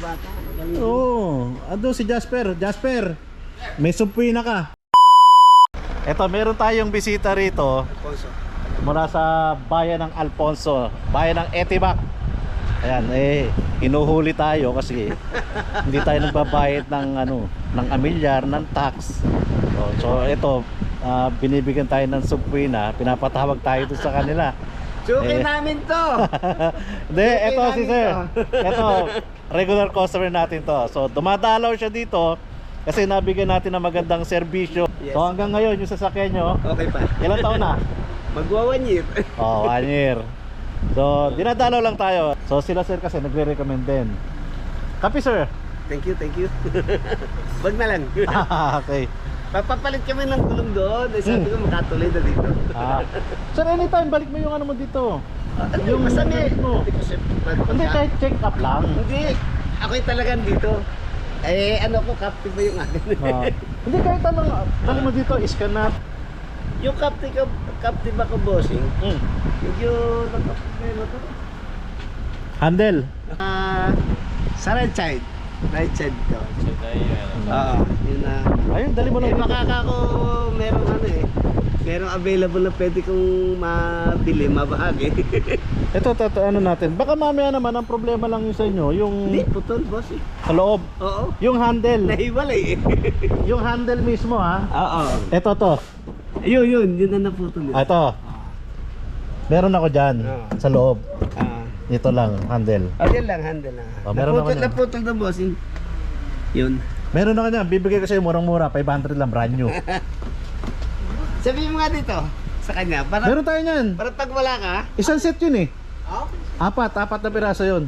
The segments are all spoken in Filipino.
bata. Oo, ando si Jasper. Jasper, may sumpuin na ka. Eto, meron tayong bisita rito mula sa bayan ng Alfonso, bayan ng Etibac. Ayan, hinuhuli tayo kasi hindi tayo nagbabayad ng ng amilyar, ng tax. So ito, binibigyan tayo ng sumpuin na, pinapatawag tayo doon sa kanila. Suki namin to. Hindi, eto si sir. Eto, regular customer natin to. So dumadalaw siya dito kasi nabigyan natin ng magandang serbisyo. Yes. So hanggang ngayon yung sasakyan nyo, Okay pa. ilang taon na? Magwa 1 year. Oh, 1 year. So dinadalaw lang tayo. So sila sir kasi nagre-recommend din. Kapi sir. Thank you, thank you. Wag na lang. Okay. Papapalit kami ng gulong doon. Sabi ko makatuloy na dito. Sir, anytime balik mo yung mo dito. Yung masami. mo. Hindi, kahit check up lang. Hindi. Ako'y talagang dito. Ano ko, captive ba yung akin? Hindi, kahit anong dali mo dito, iskan na. Yung captive ako, bossing. Yung nagpapapalit to. Handle. Sa right side. Right side to. Oo. Yun na. Ayun, dali mo lang dito. Makaka ko merong merong available na pwede kong mabili, mabahagi. Ito, natin. Baka mamaya naman ang problema lang yung sa inyo, yung Hindi, putol, boss eh. sa loob. Oo. Yung handle. Nahiwalay eh. Yung handle mismo ha. Oo. Ito to. Yun na naputol yun. Ito. Meron ako dyan sa loob. Ito lang, handle. Yan lang, handle na. Meron ako Naputol na, boss. Yun. Meron ako dyan. Bibigay ko sa'yo murang-mura. 500 lang, brand new. Sabihin mo nga dito sa kanya. Para, Meron tayo nyan. para pag wala ka. Isang set yun eh. Oh. Apat na piraso yun.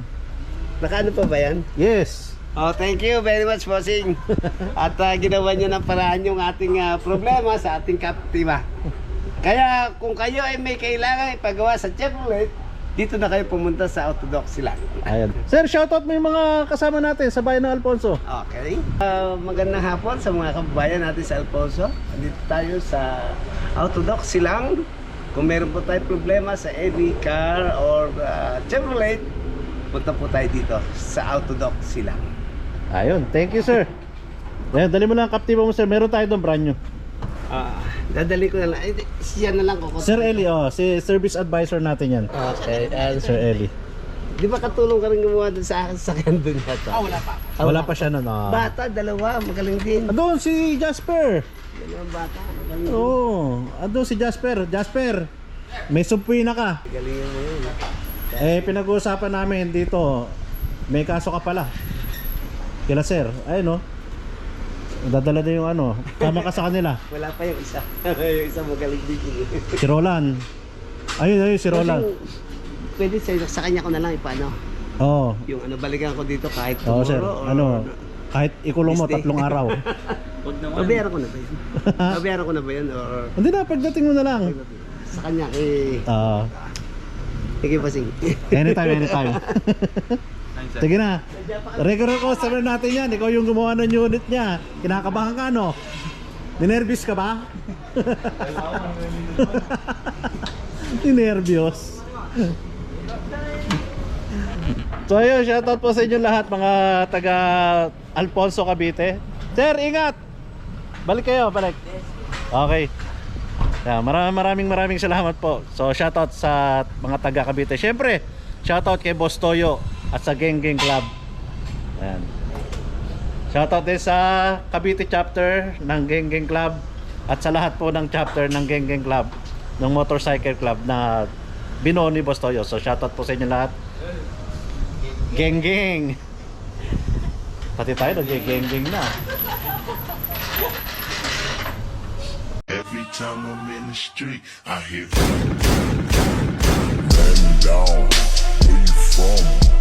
Nakaano pa ba yan? Yes. Oh, thank you very much, bossing. At ginawa niyo ng paraan yung ating problema sa ating kaptiba. Kaya kung kayo ay may kailangan ipagawa sa Chevrolet, dito na kayo pumunta sa Autodoc sila. Ayan. Sir, shoutout mo yung mga kasama natin sa bayan ng Alfonso. Okay. Magandang hapon sa mga kababayan natin sa Alfonso. Dito tayo sa Autodoc Silang. Kung meron po tayo problema sa any car or Chevrolet, punta po tayo dito sa Autodoc Silang. Ayun, thank you sir. Ayan, dali mo lang ang kaptiba mo sir. Meron tayo doon brand new. Dadali ko na lang. Siya na lang ko. Sir Eli, si service advisor natin yan. Okay. Sir Eli. Di ba katulong ka rin gumawa dun sa akin sa doon yata? Wala pa. Wala pa siya nun. Bata, dalawa, magaling din. Doon si Jasper. Dalawang bata, magaling din. Oo, doon si Jasper. Jasper, may sumpuin na ka. Galingan mo yun. Pinag-uusapan namin dito. May kaso ka pala. Kila sir, ayun dadala na yung tama ka sa kanila. Wala pa yung isa. Yung isa magaling din yun. Si Roland. Ayun si Roland. Pwede sa kanya ko na lang ipaano. Oo. Yung balikan ko dito kahit Oo tomorrow sir, or kahit ikulong mo Tuesday. 3 araw. Huwag naman. Babayaran ko na ba yun? Babayaran ko na ba yun? Or Hindi na, pagdating mo na lang. sa kanya sige pasing. Anytime. Sige na. Regular customer natin yan. Ikaw yung gumawa ng unit niya. Kinakabahan ka Ninervyos ka ba? Ninervyos. So ayun, shoutout po sa inyo lahat mga taga Alfonso, Cavite. Sir, ingat! Balik kayo, balik. Okay. Maraming salamat po. So shoutout sa mga taga Cavite. Syempre, shoutout kay Boss Toyo at sa Geng Geng Club. Ayan. Shoutout din sa Cavite chapter ng Geng Geng Club at sa lahat po ng chapter ng Geng Geng Club ng Motorcycle Club na binuo ni Boss Toyo. So shoutout po sa inyo lahat. Geng Geng. Pati tayo nag-geng geng na. Every time I'm in the street, I hear man down. Where you from?